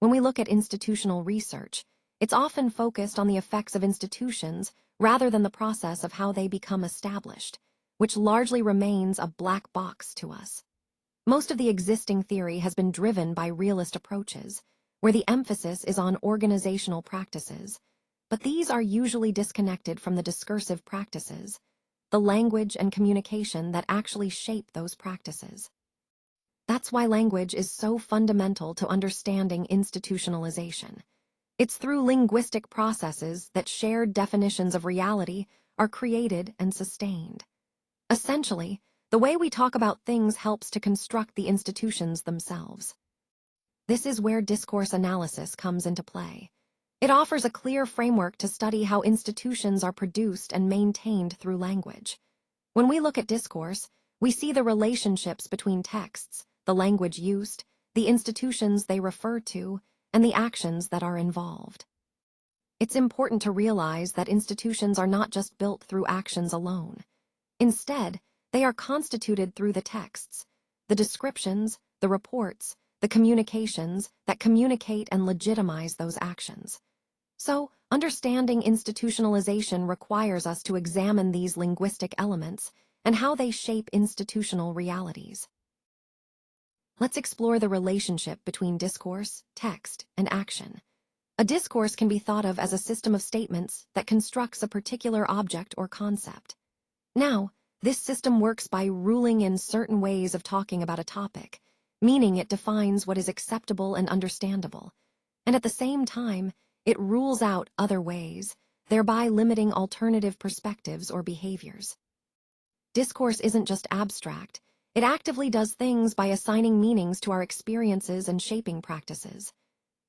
When we look at institutional research, it's often focused on the effects of institutions rather than the process of how they become established, which largely remains a black box to us. Most of the existing theory has been driven by realist approaches, where the emphasis is on organizational practices, but these are usually disconnected from the discursive practices, the language and communication that actually shape those practices. That's why language is so fundamental to understanding institutionalization. It's through linguistic processes that shared definitions of reality are created and sustained. Essentially, the way we talk about things helps to construct the institutions themselves. This is where discourse analysis comes into play. It offers a clear framework to study how institutions are produced and maintained through language. When we look at discourse, we see the relationships between texts, the language used, the institutions they refer to, and the actions that are involved. It's important to realize that institutions are not just built through actions alone. Instead, they are constituted through the texts, the descriptions, the reports, the communications that communicate and legitimize those actions. So, understanding institutionalization requires us to examine these linguistic elements and how they shape institutional realities. Let's explore the relationship between discourse, text, and action. A discourse can be thought of as a system of statements that constructs a particular object or concept. Now, this system works by ruling in certain ways of talking about a topic, meaning it defines what is acceptable and understandable, and at the same time, it rules out other ways, thereby limiting alternative perspectives or behaviors. Discourse isn't just abstract, it actively does things by assigning meanings to our experiences and shaping practices.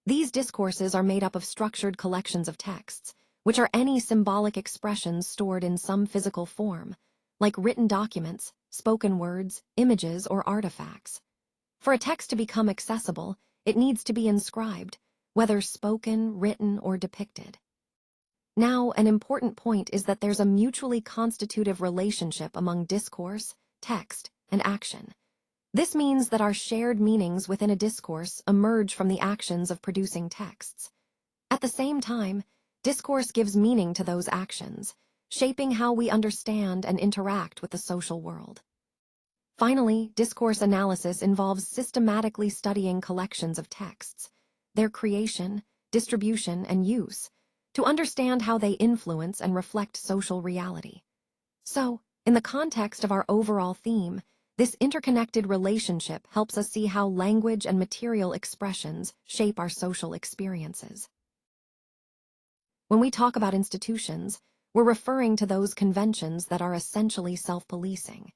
These discourses are made up of structured collections of texts, which are any symbolic expressions stored in some physical form, like written documents, spoken words, images, or artifacts. For a text to become accessible, it needs to be inscribed, whether spoken, written, or depicted. Now, an important point is that there's a mutually constitutive relationship among discourse, text, and action. This means that our shared meanings within a discourse emerge from the actions of producing texts. At the same time, discourse gives meaning to those actions, shaping how we understand and interact with the social world. Finally, discourse analysis involves systematically studying collections of texts, their creation, distribution, and use, to understand how they influence and reflect social reality. So, in the context of our overall theme, this interconnected relationship helps us see how language and material expressions shape our social experiences. When we talk about institutions, we're referring to those conventions that are essentially self-policing.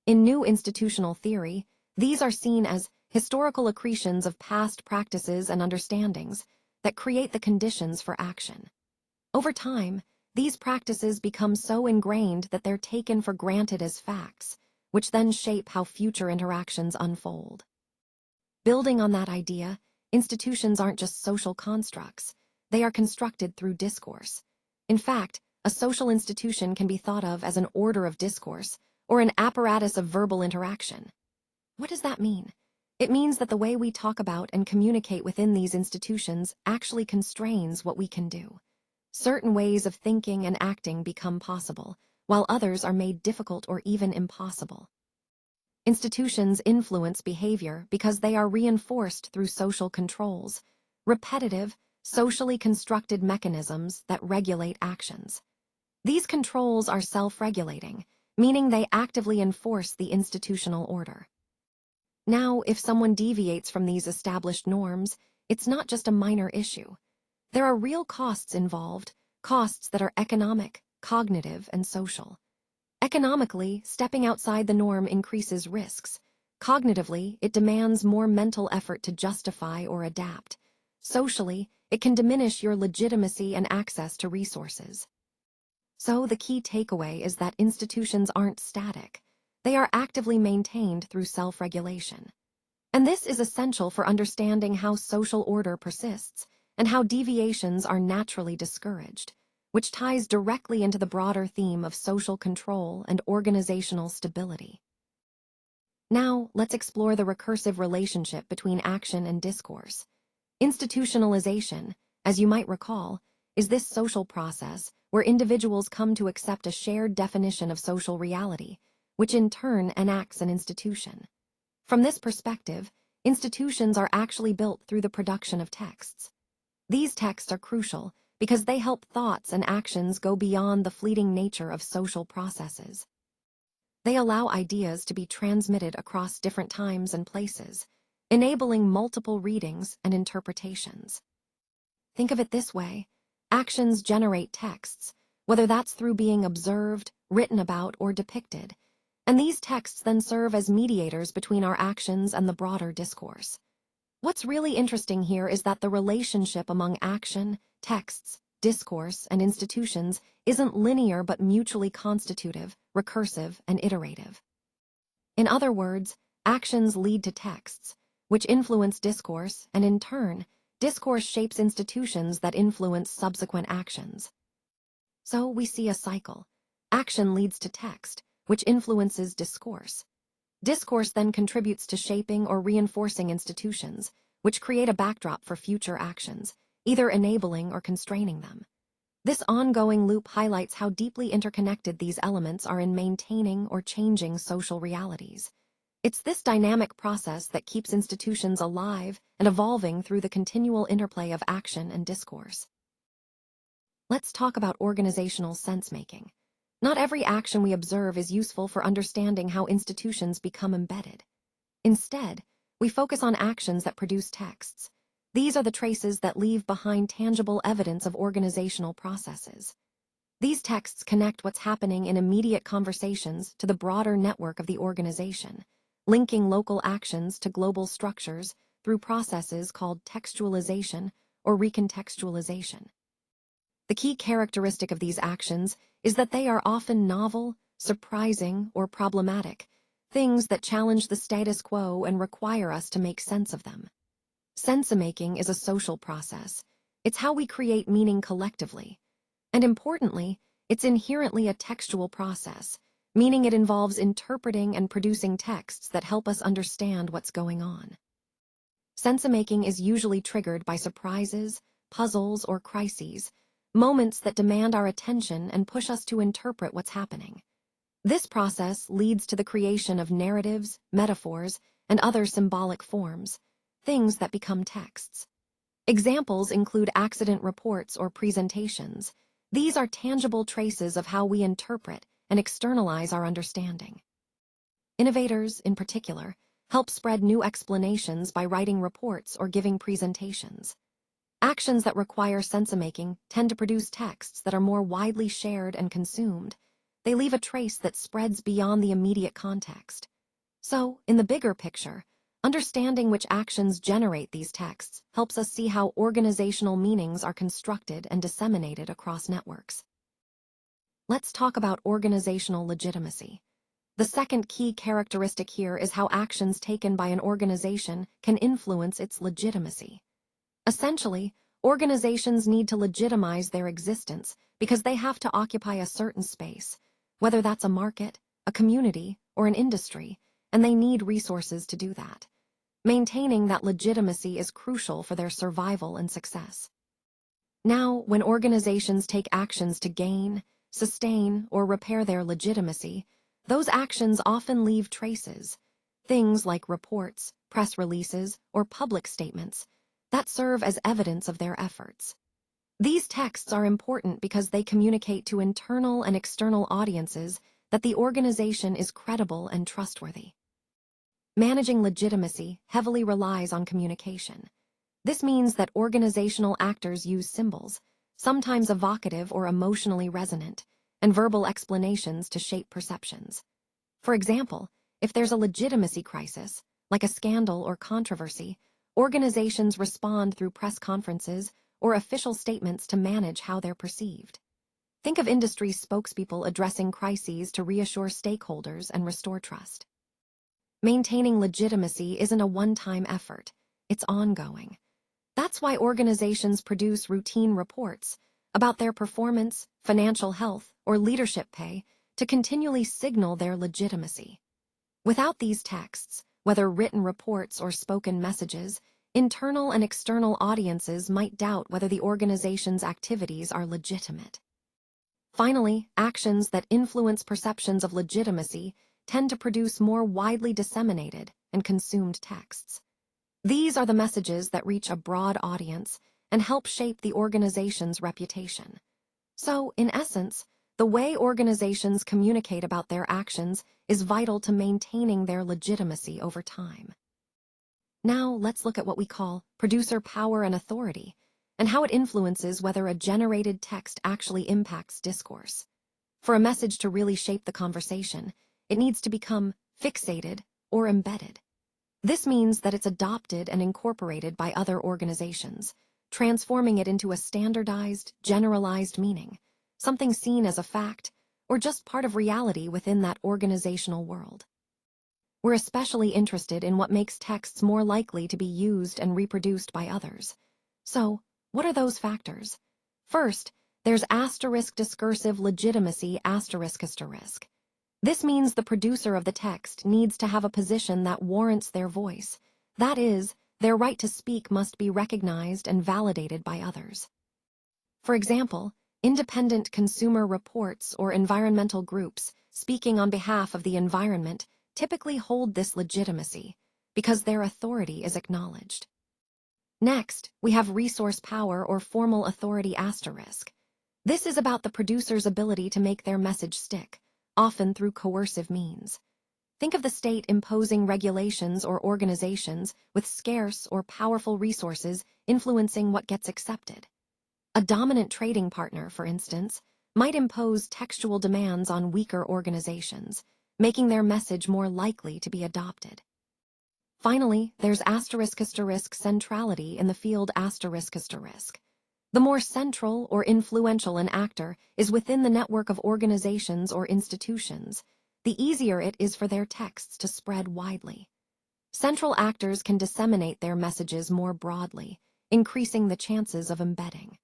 In new institutional theory, these are seen as historical accretions of past practices and understandings that create the conditions for action. Over time, these practices become so ingrained that they're taken for granted as facts, which then shape how future interactions unfold. Building on that idea, institutions aren't just social constructs, they are constructed through discourse. In fact, a social institution can be thought of as an order of discourse or an apparatus of verbal interaction. What does that mean? It means that the way we talk about and communicate within these institutions actually constrains what we can do. Certain ways of thinking and acting become possible, while others are made difficult or even impossible. Institutions influence behavior because they are reinforced through social controls, repetitive, socially constructed mechanisms that regulate actions. These controls are self-regulating, meaning they actively enforce the institutional order. Now, if someone deviates from these established norms, it's not just a minor issue. There are real costs involved, costs that are economic, cognitive, and social. Economically, stepping outside the norm increases risks. Cognitively, it demands more mental effort to justify or adapt. Socially, it can diminish your legitimacy and access to resources. So the key takeaway is that institutions aren't static. They are actively maintained through self-regulation. And this is essential for understanding how social order persists and how deviations are naturally discouraged, which ties directly into the broader theme of social control and organizational stability. Now, let's explore the recursive relationship between action and discourse. Institutionalization, as you might recall, is this social process where individuals come to accept a shared definition of social reality, which in turn enacts an institution. From this perspective, institutions are actually built through the production of texts. These texts are crucial because they help thoughts and actions go beyond the fleeting nature of social processes. They allow ideas to be transmitted across different times and places, enabling multiple readings and interpretations. Think of it this way: actions generate texts, whether that's through being observed, written about, or depicted, and these texts then serve as mediators between our actions and the broader discourse. What's really interesting here is that the relationship among action, texts, discourse, and institutions isn't linear but mutually constitutive, recursive, and iterative. In other words, actions lead to texts, which influence discourse, and in turn, discourse shapes institutions that influence subsequent actions. So we see a cycle. Action leads to text, which influences discourse. Discourse then contributes to shaping or reinforcing institutions, which create a backdrop for future actions, either enabling or constraining them. This ongoing loop highlights how deeply interconnected these elements are in maintaining or changing social realities. It's this dynamic process that keeps institutions alive and evolving through the continual interplay of action and discourse. Let's talk about organizational sense-making. Not every action we observe is useful for understanding how institutions become embedded. Instead, we focus on actions that produce texts. These are the traces that leave behind tangible evidence of organizational processes. These texts connect what's happening in immediate conversations to the broader network of the organization, linking local actions to global structures through processes called textualization or recontextualization. The key characteristic of these actions is that they are often novel, surprising, or problematic, things that challenge the status quo and require us to make sense of them. Sense-making is a social process. It's how we create meaning collectively. And importantly, it's inherently a textual process, meaning it involves interpreting and producing texts that help us understand what's going on. Sense-making is usually triggered by surprises, puzzles, or crises, moments that demand our attention and push us to interpret what's happening. This process leads to the creation of narratives, metaphors, and other symbolic forms, things that become texts. Examples include accident reports or presentations. These are tangible traces of how we interpret and externalize our understanding. Innovators, in particular, help spread new explanations by writing reports or giving presentations. Actions that require sense-making tend to produce texts that are more widely shared and consumed. They leave a trace that spreads beyond the immediate context. So, in the bigger picture, understanding which actions generate these texts helps us see how organizational meanings are constructed and disseminated across networks. Let's talk about organizational legitimacy. The second key characteristic here is how actions taken by an organization can influence its legitimacy. Essentially, organizations need to legitimize their existence because they have to occupy a certain space, whether that's a market, a community, or an industry, and they need resources to do that. Maintaining that legitimacy is crucial for their survival and success. Now, when organizations take actions to gain, sustain, or repair their legitimacy, those actions often leave traces, things like reports, press releases, or public statements, that serve as evidence of their efforts. These texts are important because they communicate to internal and external audiences that the organization is credible and trustworthy. Managing legitimacy heavily relies on communication. This means that organizational actors use symbols, sometimes evocative or emotionally resonant, and verbal explanations to shape perceptions. For example, if there's a legitimacy crisis, like a scandal or controversy, organizations respond through press conferences or official statements to manage how they're perceived. Think of industry spokespeople addressing crises to reassure stakeholders and restore trust. Maintaining legitimacy isn't a one-time effort, it's ongoing. That's why organizations produce routine reports about their performance, financial health, or leadership pay to continually signal their legitimacy. Without these texts, whether written reports or spoken messages, internal and external audiences might doubt whether the organization's activities are legitimate. Finally, actions that influence perceptions of legitimacy tend to produce more widely disseminated and consumed texts. These are the messages that reach a broad audience and help shape the organization's reputation. So, in essence, the way organizations communicate about their actions is vital to maintaining their legitimacy over time. Now, let's look at what we call producer power and authority, and how it influences whether a generated text actually impacts discourse. For a message to really shape the conversation, it needs to become fixated or embedded. This means that it's adopted and incorporated by other organizations, transforming it into a standardized, generalized meaning, something seen as a fact or just part of reality within that organizational world. We're especially interested in what makes texts more likely to be used and reproduced by others. So, what are those factors? First, there's discursive legitimacy ***. This means the producer of the text needs to have a position that warrants their voice. That is, their right to speak must be recognized and validated by others. For example, independent consumer reports or environmental groups speaking on behalf of the environment typically hold this legitimacy because their authority is acknowledged. Next, we have resource power or formal authority ***. This is about the producer's ability to make their message stick, often through coercive means. Think of the state imposing regulations or organizations with scarce or powerful resources influencing what gets accepted. A dominant trading partner, for instance, might impose textual demands on weaker organizations, making their message more likely to be adopted. Finally, there's *** centrality in the field ***. The more central or influential an actor is within the network of organizations or institutions, the easier it is for their texts to spread widely. Central actors can disseminate their messages more broadly, increasing the chances of embedding.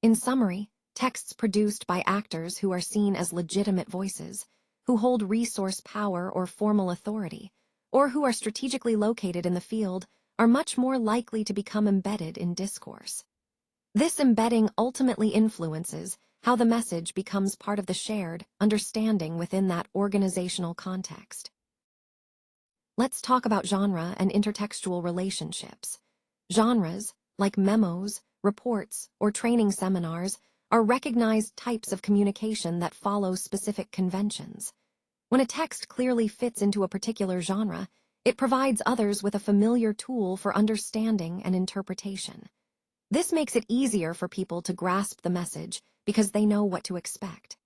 In summary, texts produced by actors who are seen as legitimate voices, who hold resource power or formal authority, or who are strategically located in the field, are much more likely to become embedded in discourse. This embedding ultimately influences how the message becomes part of the shared understanding within that organizational context. Let's talk about genre and intertextual relationships. Genres, like memos, reports, or training seminars, are recognized types of communication that follow specific conventions. When a text clearly fits into a particular genre, it provides others with a familiar tool for understanding and interpretation. This makes it easier for people to grasp the message because they know what to expect.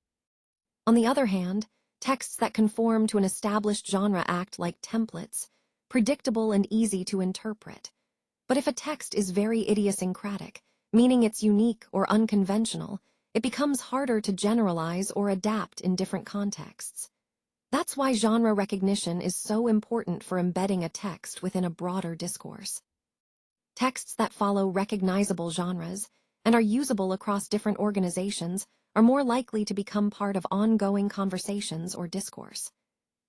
On the other hand, texts that conform to an established genre act like templates, predictable and easy to interpret. But if a text is very idiosyncratic, meaning it's unique or unconventional, it becomes harder to generalize or adapt in different contexts. That's why genre recognition is so important for embedding a text within a broader discourse. Texts that follow recognizable genres and are usable across different organizations are more likely to become part of ongoing conversations or discourse.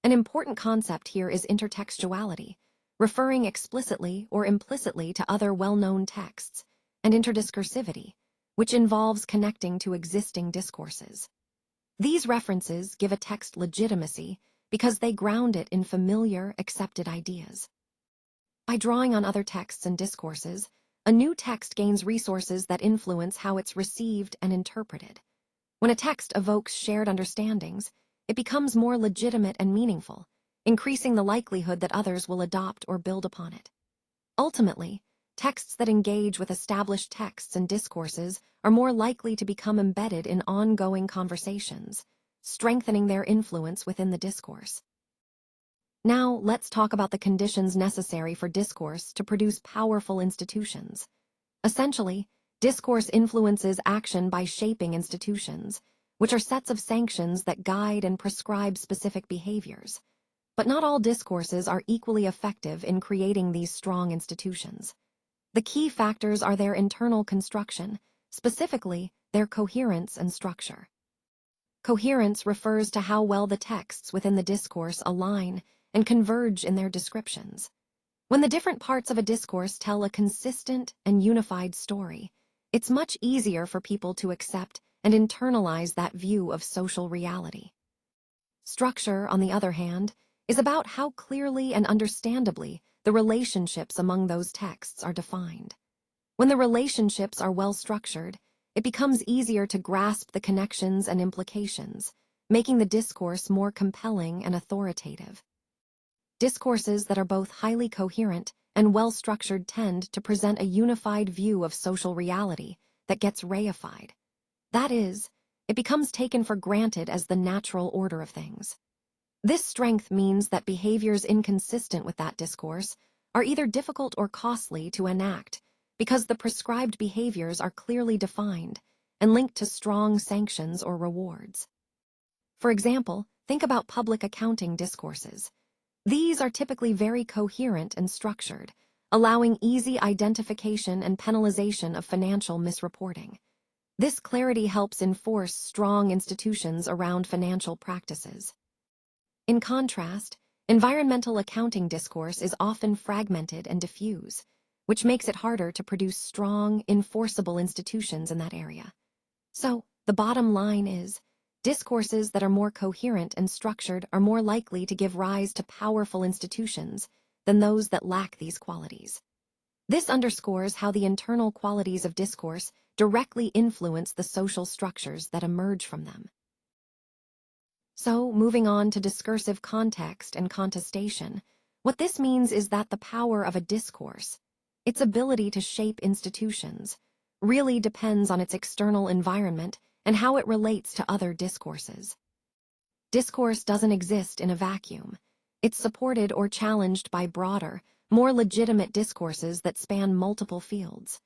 An important concept here is intertextuality, referring explicitly or implicitly to other well-known texts, and interdiscursivity, which involves connecting to existing discourses. These references give a text legitimacy because they ground it in familiar, accepted ideas. By drawing on other texts and discourses, a new text gains resources that influence how it's received and interpreted. When a text evokes shared understandings, it becomes more legitimate and meaningful, increasing the likelihood that others will adopt or build upon it. Ultimately, texts that engage with established texts and discourses are more likely to become embedded in ongoing conversations, strengthening their influence within the discourse. Now, let's talk about the conditions necessary for discourse to produce powerful institutions. Essentially, discourse influences action by shaping institutions, which are sets of sanctions that guide and prescribe specific behaviors. But not all discourses are equally effective in creating these strong institutions. The key factors are their internal construction, specifically their coherence and structure. Coherence refers to how well the texts within the discourse align and converge in their descriptions. When the different parts of a discourse tell a consistent and unified story, it's much easier for people to accept and internalize that view of social reality. Structure, on the other hand, is about how clearly and understandably the relationships among those texts are defined. When the relationships are well structured, it becomes easier to grasp the connections and implications, making the discourse more compelling and authoritative. Discourses that are both highly coherent and well-structured tend to present a unified view of social reality that gets reified. That is, it becomes taken for granted as the natural order of things. This strength means that behaviors inconsistent with that discourse are either difficult or costly to enact because the prescribed behaviors are clearly defined and linked to strong sanctions or rewards. For example, think about public accounting discourses. These are typically very coherent and structured, allowing easy identification and penalization of financial misreporting. This clarity helps enforce strong institutions around financial practices. In contrast, environmental accounting discourse is often fragmented and diffuse, which makes it harder to produce strong, enforceable institutions in that area. So, the bottom line is, discourses that are more coherent and structured are more likely to give rise to powerful institutions than those that lack these qualities. This underscores how the internal qualities of discourse directly influence the social structures that emerge from them. So, moving on to discursive context and contestation, what this means is that the power of a discourse, its ability to shape institutions, really depends on its external environment and how it relates to other discourses. Discourse doesn't exist in a vacuum. It's supported or challenged by broader, more legitimate discourses that span multiple fields.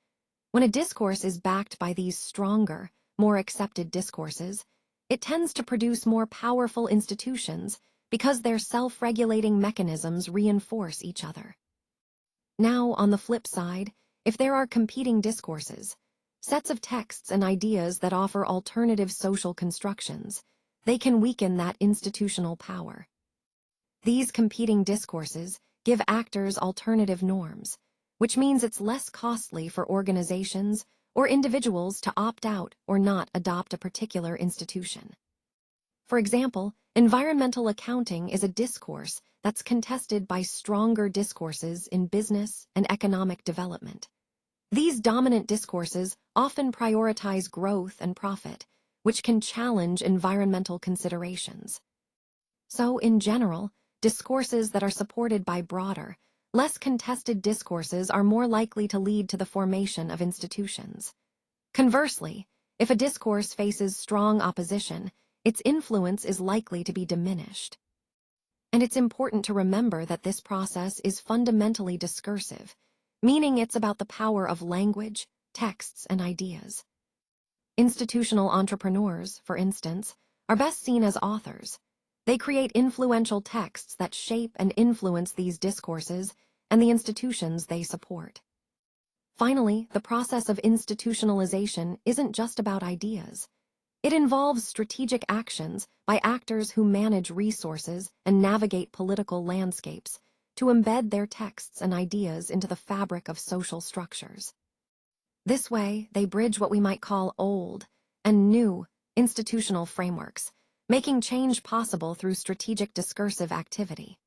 When a discourse is backed by these stronger, more accepted discourses, it tends to produce more powerful institutions because their self-regulating mechanisms reinforce each other. Now, on the flip side, if there are competing discourses, sets of texts and ideas that offer alternative social constructions, they can weaken that institutional power. These competing discourses give actors alternative norms, which means it's less costly for organizations or individuals to opt out or not adopt a particular institution. For example, environmental accounting is a discourse that's contested by stronger discourses in business and economic development. These dominant discourses often prioritize growth and profit, which can challenge environmental considerations. So, in general, discourses that are supported by broader, less contested discourses are more likely to lead to the formation of institutions. Conversely, if a discourse faces strong opposition, its influence is likely to be diminished. And it's important to remember that this process is fundamentally discursive, meaning it's about the power of language, texts, and ideas. Institutional entrepreneurs, for instance, are best seen as authors. They create influential texts that shape and influence these discourses and the institutions they support. Finally, the process of institutionalization isn't just about ideas. It involves strategic actions by actors who manage resources and navigate political landscapes to embed their texts and ideas into the fabric of social structures. This way, they bridge what we might call old and new institutional frameworks, making change possible through strategic discursive activity.